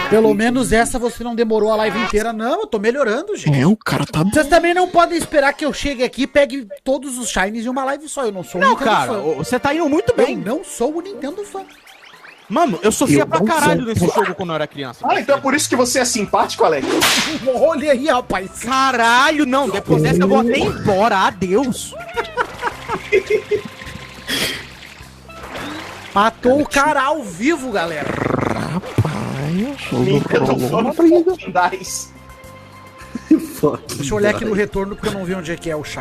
Pelo menos essa você não demorou a live inteira. Não, eu tô melhorando, gente. É, o cara tá... Vocês também não podem esperar que eu chegue aqui e pegue todos os shinies em uma live só. Eu não sou o Não, Nintendo cara, fã. você tá indo muito Eu bem. não sou o Nintendo fã. Mano, eu sofria Eu pra não caralho sou. nesse jogo quando eu era criança. Ah, então é por isso que você é simpático, Alex? Olha aí, rapaz. Caralho, não. Depois dessa eu vou até embora. Adeus. Matou o cara ao vivo, galera. Rapaz, Nintendo rolou uma Fun briga. Fucking Dice. Deixa eu olhar aqui no retorno porque eu não vi onde é que é o chat.